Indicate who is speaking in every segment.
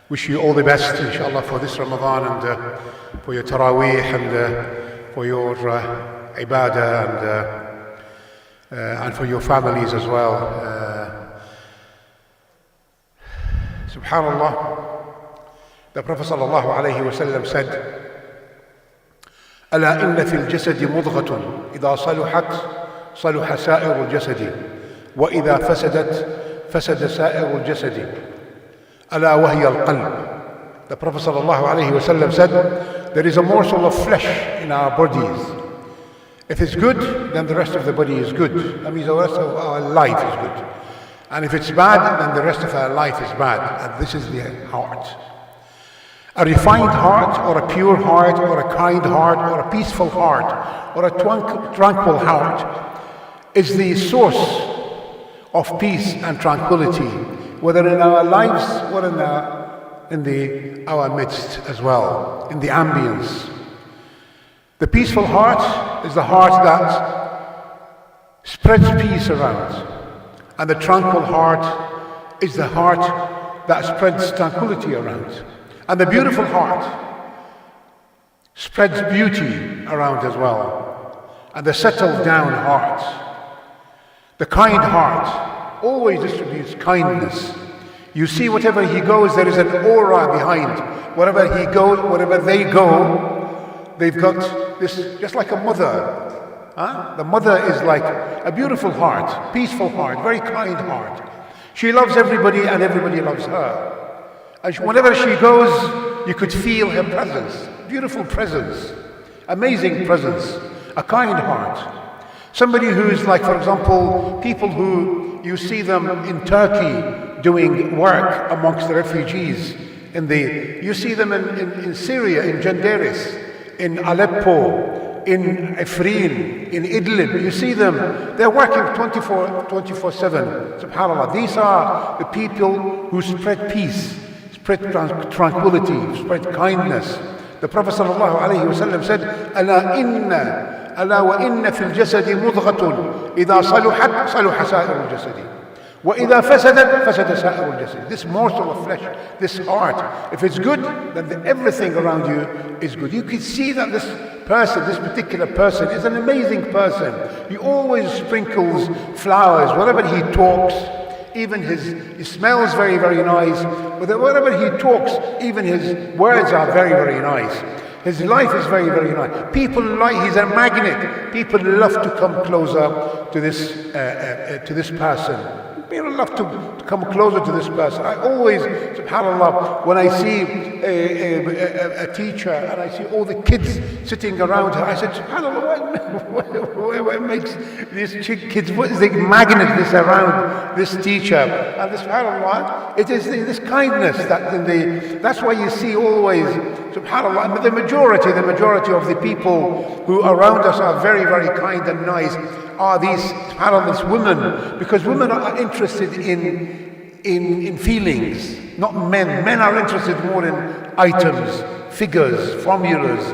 Speaker 1: Wish you all the best, inshallah, for this Ramadan and for your Taraweeh and for your Ibadah and for your families as well. Subhanallah, the Prophet sallallahu alayhi wa sallam said, ألا إن في الجسد مضغة إذا صلحت صلح سائر الجسد وإذا فسدت فسد سائر الجسد ألا وهي القلب. The Prophet sallallahu alayhi wa sallam said, there is a morsel of flesh in our bodies. If it's good, then the rest of the body is good. That means the rest of our life is good. And if it's bad, then the rest of our life is bad. And this is the heart. A refined heart, or a pure heart, or a kind heart, or a peaceful heart, or a tranquil heart is the source of peace and tranquility, whether in our lives or in our midst as well, in the ambience. The peaceful heart is the heart that spreads peace around, and the tranquil heart is the heart that spreads tranquility around. And the beautiful heart spreads beauty around as well. And the settled down heart, the kind heart, always distributes kindness. You see, whatever he goes, there is an aura behind. Wherever he goes, wherever they go, they've got this, just like a mother. The mother is like a beautiful heart, peaceful heart, very kind heart. She loves everybody and everybody loves her. And whenever she goes, you could feel her presence, beautiful presence, amazing presence, a kind heart. Somebody who's like, for example, people who you see them in Turkey doing work amongst the refugees. You see them in Syria, in Jandaris, in Aleppo, in Afrin, in Idlib. You see them, they're working 24/7. SubhanAllah. These are the people who spread peace, spread tranquility, spread kindness. The Prophet sallallahu alayhi wa sallam said, ألا وإن في الجسد مضغة إذا صلحت صلح سائر الجسد وإذا فسدت فسد سائر الجسد. This morsel of flesh, this heart, if it's good, then everything around you is good. You can see that this person, this particular person, is an amazing person. He always sprinkles flowers wherever he talks. Even he smells very, very nice. But whenever he talks, even his words are very, very nice. His life is very, very nice. He's a magnet. People love to come closer to this person. People love to come closer to this person. I always, subhanAllah, when I see a teacher and I see all the kids sitting around her, I said, subhanAllah, what makes these kids, what is the magnet this around this teacher? And this, subhanAllah, it is this kindness that's why you see always, subhanAllah, and the majority of the people who around us are very, very kind and nice are these, subhanAllah, these women, because women are interested in feelings, not men. Men are interested more in items, figures, formulas,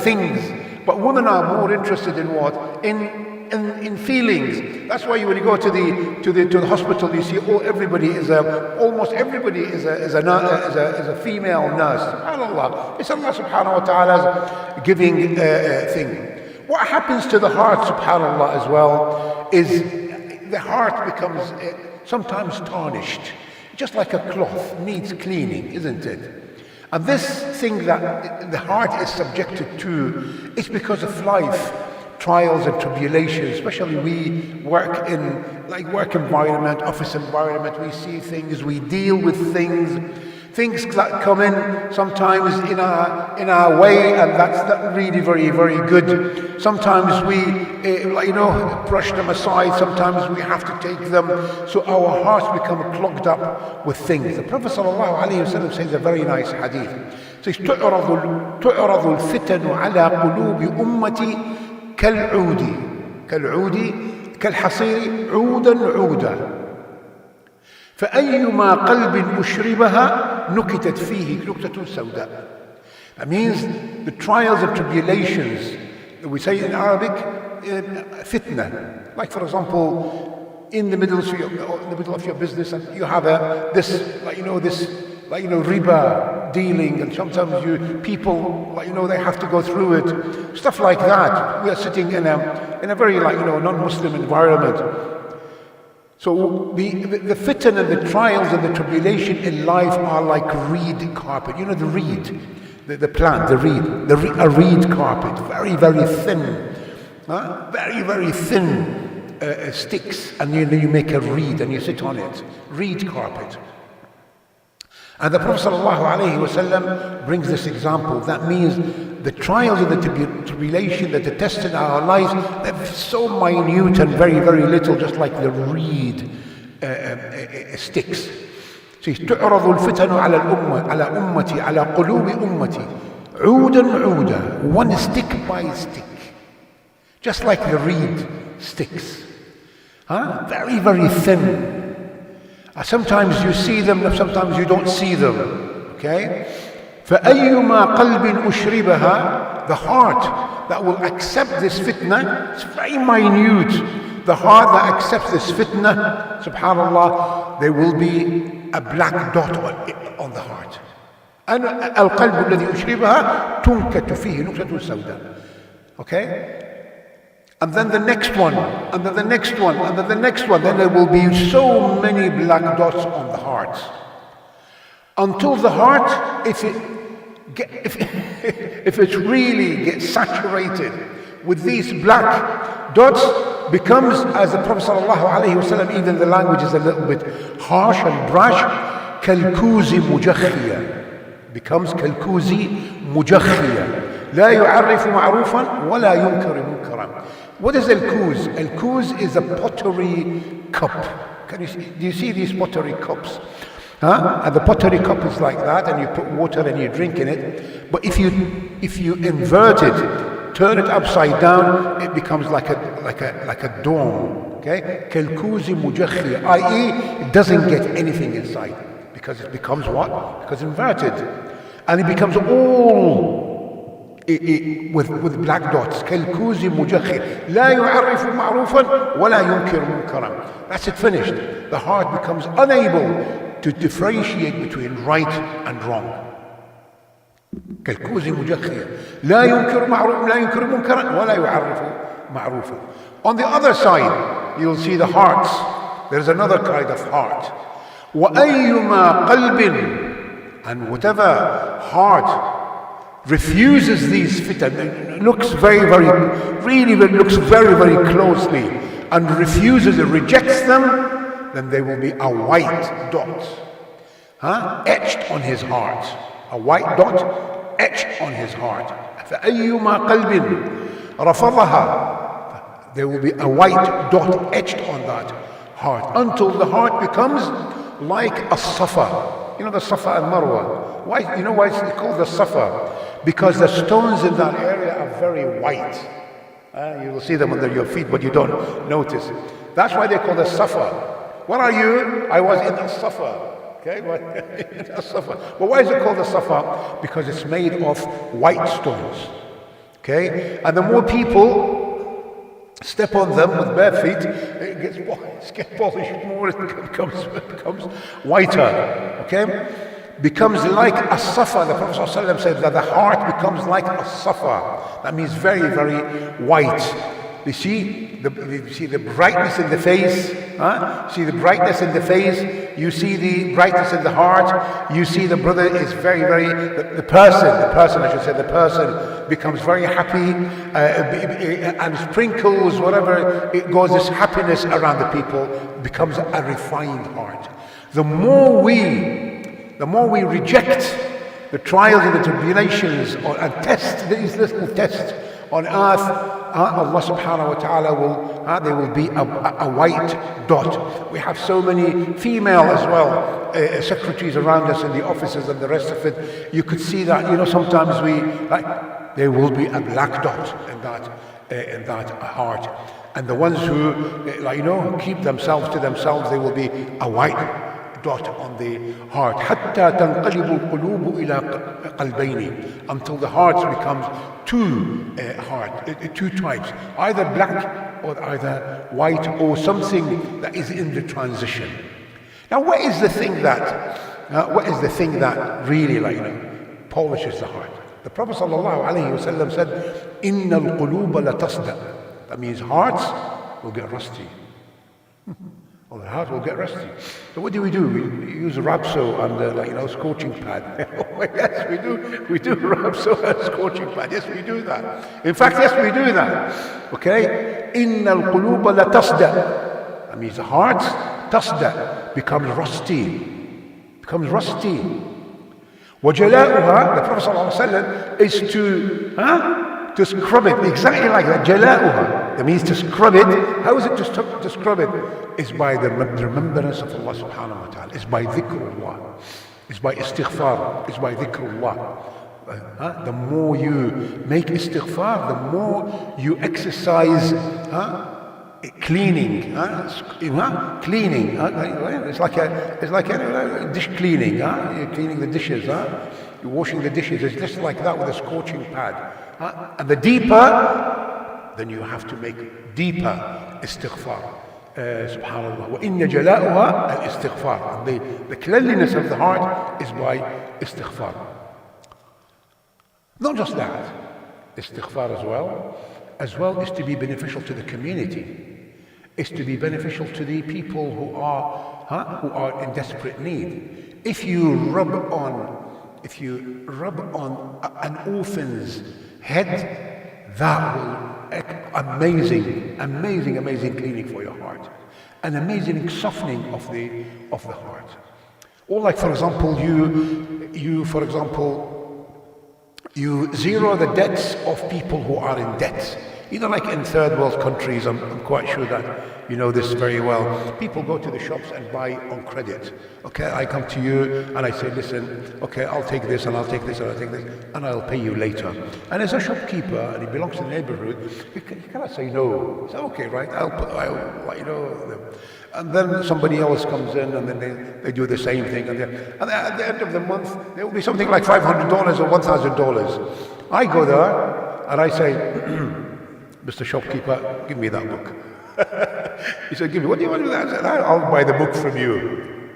Speaker 1: things. But women are more interested in what? In feelings. That's why when you go to the hospital, you see almost everybody is a female nurse. SubhanAllah. It's Allah subhanahu wa ta'ala's giving thing. What happens to the heart, subhanAllah, as well, is the heart becomes sometimes tarnished, just like a cloth needs cleaning, isn't it? And this thing that the heart is subjected to is because of life, trials and tribulations. Especially we work in work environment, office environment, we see things, we deal with things that come in sometimes in our way, and that's not really very, very good. Sometimes we brush them aside, sometimes we have to take them, so our hearts become clogged up with things. The Prophet sallallahu alayhi wa sallam says a very nice hadith. It says, تعرض الفتن على قلوب أمتي كالحصير عودا فأيما قلب أشربها نكتت فيه نكتة سوداء. That means the trials and tribulations, we say in Arabic, fitna. Like for example, in the middle of your business, and you have this like, riba dealing, and sometimes people, like, they have to go through it, stuff like that. We are sitting in a very, like, non-Muslim environment. So the fitan and the trials and the tribulation in life are like reed carpet. The reed, the plant, a reed carpet, very, very thin, very, very thin sticks, and you make a reed and you sit on it, reed carpet. And the Prophet ﷺ brings this example. That means the trials and the tribulation that are tested in our lives, they're so minute and very, very little, just like the reed sticks. See, تعرض الفتن على الأمة على أمتي على قلوب أمتي عودا عودا, one stick by stick, just like the reed sticks, very, very thin. Sometimes you see them, sometimes you don't see them. Okay? فَأَيُّمَا قَلْبٍ أُشْرِبَهَا, the heart that will accept this fitna, it's very minute. The heart that accepts this fitna, subhanallah, there will be a black dot on the heart. And القلب الذي أشربها تنكت فيه نكتة سوداء. Okay? And then the next one, and then the next one, and then the next one. Then there will be so many black dots on the heart. Until the heart, if it really gets saturated with these black dots, becomes, as the Prophet ﷺ, even the language is a little bit harsh and brash, كالكوز مجخية, becomes كالكوز مجخية. لا يعرف معروفا ولا ينكر منكرا. What is al-kuz? Al-kuz is a pottery cup. Do you see these pottery cups? And the pottery cup is like that, and you put water and you drink in it. But if you invert it, turn it upside down, it becomes like a dome. Okay? Kal-kuzi mujakhir, i.e., it doesn't get anything inside, because it becomes what? Because inverted, and it becomes all with black dots. كالكوز مجخر لا يعرف معروفا ولا ينكر منكرا. That's it, finished. The heart becomes unable to differentiate between right and wrong. كالكوز مجخر لا ينكر منكرا ولا يعرف معروفا. On the other side, you'll see the hearts. There's another kind of heart. وأيما قلب, and whatever heart refuses these fitan, looks very, very, really looks very, very closely, and refuses and rejects them, then there will be a white dot etched on his heart. A white dot etched on his heart. فَأَيُّمَا قَلْبٍ رَفَضَهَا, there will be a white dot etched on that heart, until the heart becomes like a Safa. The Safa and Marwa. Why? Why it's called the Safa? Because the stones in that area are very white. You will see them under your feet, but you don't notice. That's why they call the Safa. What are you? I was in the Safa. Okay, the Safa. But why is it called the Safa? Because it's made of white stones. Okay, and the more people step on them with bare feet, it gets polished more, it becomes whiter. Okay? Becomes like a safa. The Prophet ﷺ said that the heart becomes like a safa. That means very, very white. You see the brightness in the face. See the brightness in the face. You see the brightness in the heart. You see the brother is very, very, the person becomes very happy and sprinkles whatever it goes, this happiness around the people, becomes a refined heart. The more we reject the trials and the tribulations and test these little tests on earth, Allah subhanahu wa ta'ala there will be a white dot. We have so many female as well, secretaries around us in the offices and the rest of it. You could see that, sometimes there will be a black dot in that heart. And the ones who, keep themselves to themselves, there will be a white dot on the heart. حتى تنقلب القلوب إلى قلبين, until the heart becomes two types, either black or either white, or something that is in the transition. Now, what is the thing that what is the thing that really, polishes the heart? The Prophet ﷺ said, "Inna al-quluba la tasda." That means hearts will get rusty. Well, the heart will get rusty. So what do? We use Rapso and scorching pad. Yes, we do. We do Rapso and scorching pad. Yes, we do that. In fact, yes, we do that. Okay? Inna al-quluba la tasda. That means the heart, tasda, becomes rusty. Becomes rusty. وَجَلَاؤُهَا, the Prophet ﷺ is to scrub it, exactly like that. جَلَاؤُهَا, that means to scrub it. How is it to scrub it? It's by the remembrance of Allah subhanahu wa ta'ala. It's by dhikrullah. It's by istighfar. It's by dhikrullah. The more you make istighfar, the more you exercise cleaning, cleaning. It's like a dish cleaning. You're cleaning the dishes. You're washing the dishes. It's just like that with a scorching pad. And the deeper, then you have to make deeper istighfar. Subhanallah. وَإِنَّ جَلَاؤُهَا الْإِسْتِغْفَارِ. And the cleanliness of the heart is by istighfar. Not just that, istighfar as well is to be beneficial to the community. Is to be beneficial to the people who are in desperate need. If you rub on an orphan's head, that will amazing cleaning for your heart, an amazing softening of the heart. Or like, for example, you zero the debts of people who are in debt. Like in third world countries, I'm quite sure that you know this very well. People go to the shops and buy on credit. Okay, I come to you and I say, listen, okay, I'll take this and I'll take this and I'll take this and I'll pay you later. And as a shopkeeper, and he belongs to the neighborhood, you cannot say no. It's okay, right? And then somebody else comes in and then they do the same thing. And at the end of the month, there will be something like $500 or $1,000. I go there and I say, Mr. Shopkeeper, give me that book. He said, give me, what do you want with that? I said, I'll buy the book from you.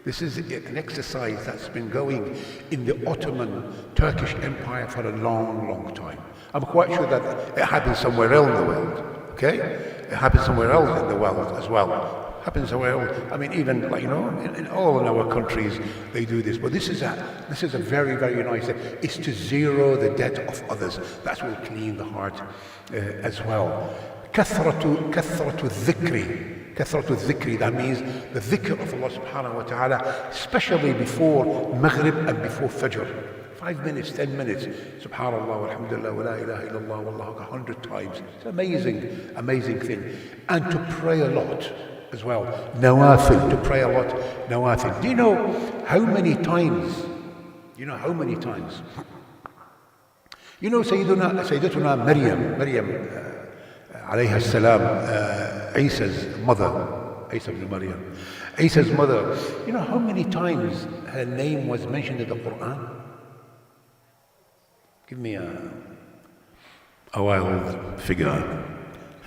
Speaker 1: This is an exercise that's been going in the Ottoman Turkish Empire for a long time. I'm quite sure that it happens somewhere else in the world. Okay? It happens somewhere else in the world as well. Happens somewhere else. I mean, even in all in our countries, they do this. But this is a very nice thing. It's to zero the debt of others. That will clean the heart as well. كثرة الذكر, that means the dhikr of Allah subhanahu wa ta'ala, especially before Maghrib and before Fajr. 5 minutes, 10 minutes. Subhanallah, alhamdulillah, wa la ilaha illallah, wallahu 100 times. It's an amazing thing. And to pray a lot as well. Nawafil, to pray a lot. Nawafil. Do you know how many times? Sayyidatuna Maryam, alayha salam, Isa's mother, Esa Ibn Maryam. Isa's mother, you know how many times her name was mentioned in the Quran? Give me a wild figure.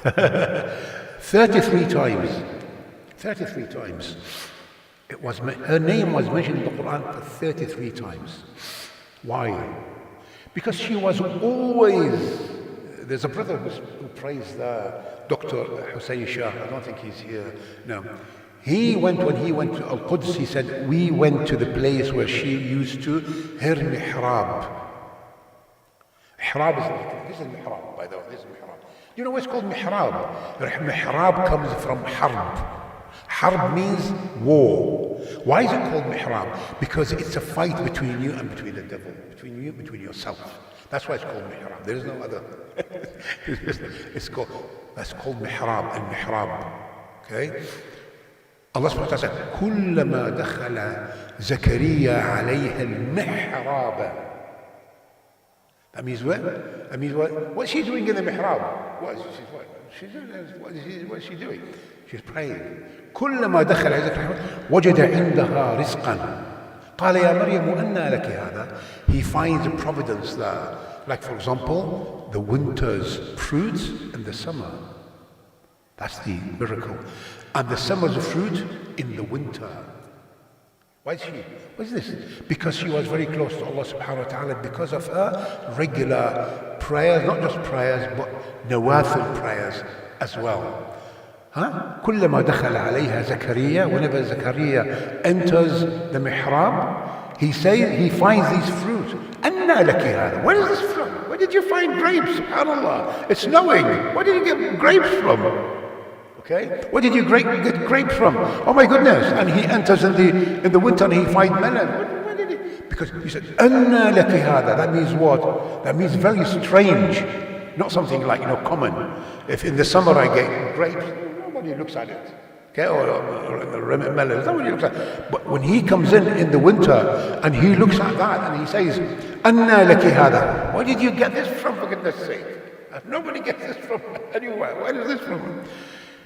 Speaker 1: 33 times. 33 times. Her name was mentioned in the Quran for 33 times. Why? Because she was always. There's a brother who prays there, Dr. Hussein Shah. I don't think he's here now. When he went to Al-Quds, he said, we went to the place where she used to, her mihrab. This is mihrab, by the way, this is mihrab. You know what's called mihrab? Mihrab comes from harb. Harb means war. Why is it called mihrab? Because it's a fight between you and between the devil, between yourself. That's why it's called mihrab. There is no other. That's called mihrab and mihrab. Okay? Allah subhanahu wa ta'ala said, كُلَّمَا دَخَلَ زَكَرِيَّا عَلَيْهَا الْمِحْرَابَ. That means what? That means what? What's she doing in the mihrab? What is she doing? She's praying. كُلَّمَا دَخَلَ زَكَرِيَّا وَجَدَ عِنْدَهَا رِزْقًا. قال يا مريم أنى لك هذا. He finds a providence there. Like, for example, the winter's fruits and the summer. That's the miracle. And the summer's fruit in the winter. Why is she? What is this? Because she was very close to Allah subhanahu wa ta'ala because of her regular prayers, not just prayers, but nawafil prayers as well. كلما دخل عليها زكريا, whenever Zakaria enters the mihrab, he finds these fruits. أنى لك هذا? Where is this from? Where did you find grapes? SubhanAllah. It's snowing. Where did you get grapes from? Okay? Where did you get grapes from? Oh my goodness. And he enters in the winter and he finds melon. Where did he? Because he said, أنى لك هذا? That means what? That means very strange. Not something like, common. If in the summer I get grapes, nobody looks at it. Okay, or melons, nobody looks at it. But when he comes in the winter and he looks at that and he says, أنى لك هذا? Where did you get this from, for goodness sake? Nobody gets this from anywhere. Where is this from?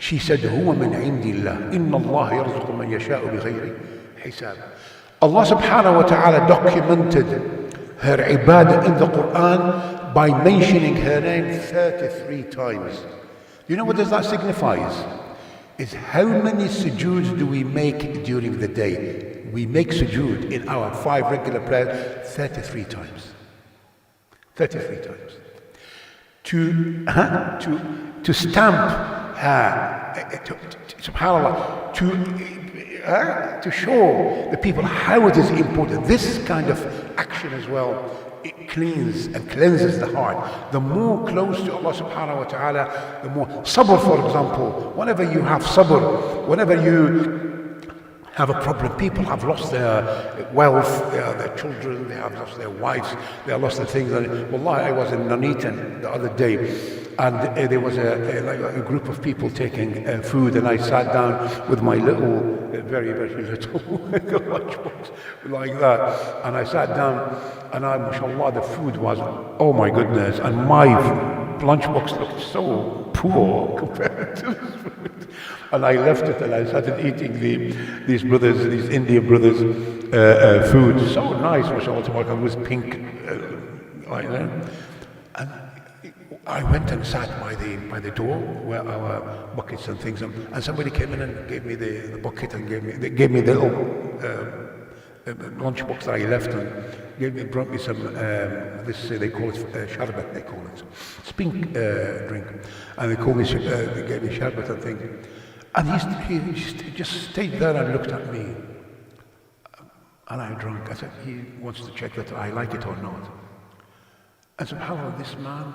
Speaker 1: She said, هو من عند الله إن الله يرزق من يشاء بغير حساب. Allah subhanahu wa ta'ala documented her ibadah in the Quran by mentioning her name 33 times. You know what does that signify? Is how many sujood do we make during the day? We make sujood in our 5 regular prayers 33 times. 33 times. To stamp her, subhanAllah, to show the people how it is important. This kind of action as well, it cleans and cleanses the heart. The more close to Allah subhanahu wa ta'ala, the more sabr, for example. Whenever you have sabr, whenever you have a problem, people have lost their wealth, their children, they have lost their wives, they have lost their things. And wallahi, I was in Nuneaton the other day, and there was a group of people taking food, and I sat down with my little, very, very little lunchbox like that, and I sat down, and mashallah, the food was, oh my goodness, and my lunchbox looked so poor compared to this food. And I left it and I started eating these Indian brothers' food. So nice, mashallah, it was pink, like that. And I went and sat by the door where our buckets and things, and somebody came in and gave me the bucket and gave me the little lunchbox that I left, and brought me some they call it sharbat, they call it. It's pink drink. And they gave me sharbat and things. And he just stayed there and looked at me. And I drank. I said, he wants to check that I like it or not. And subhanAllah, this man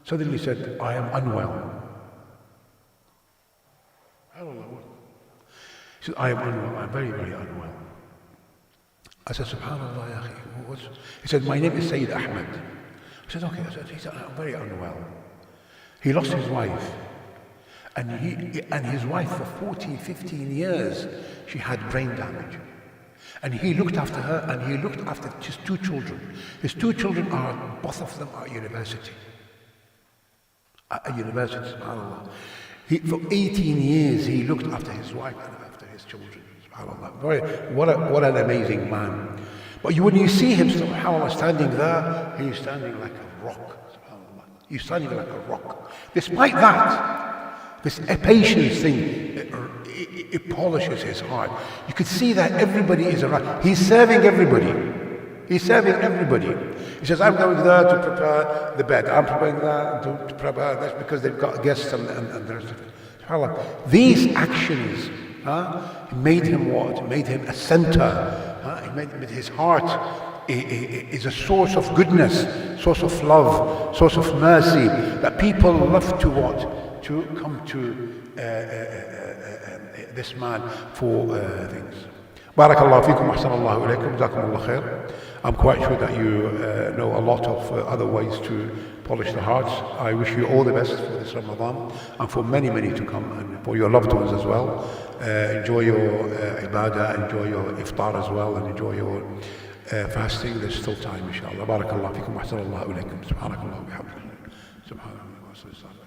Speaker 1: suddenly said, I am unwell. He said, I am unwell. I'm very, very unwell. I said, subhanAllah, ya akhi, he said, my name is Sayyid Ahmed. I said, okay. He said, I'm very unwell. He lost his wife. And his wife for 14, 15 years, she had brain damage. And he looked after her, and he looked after his 2 children. His 2 children both of them are at university. At university, subhanAllah. For 18 years, he looked after his wife and after his children, subhanAllah. What an amazing man. But when you see him, subhanAllah, standing there, he's standing like a rock, subhanAllah. He's standing like a rock. Despite that, this patience thing, it polishes his heart. You could see that everybody is around. He's serving everybody. He's serving everybody. He says, I'm going there to prepare the bed. I'm preparing that to prepare this because they've got guests and the rest of it. SubhanAllah. These actions made him what? Made him a center. It made his heart is a source of goodness, source of love, source of mercy, that people love to what? To come to this man for things. Barakallahu fikum, ahsanallahu ilaykum, jazakumullah khair. I'm quite sure that you know a lot of other ways to polish the hearts. I wish you all the best for this Ramadan and for many, many to come, and for your loved ones as well. Enjoy your ibadah, enjoy your iftar as well, and enjoy your fasting. There's still time, inshallah. Barakallahu fikum, ahsanallahu ilaykum. Subhanakallah wa bihamdika. Subhanallah.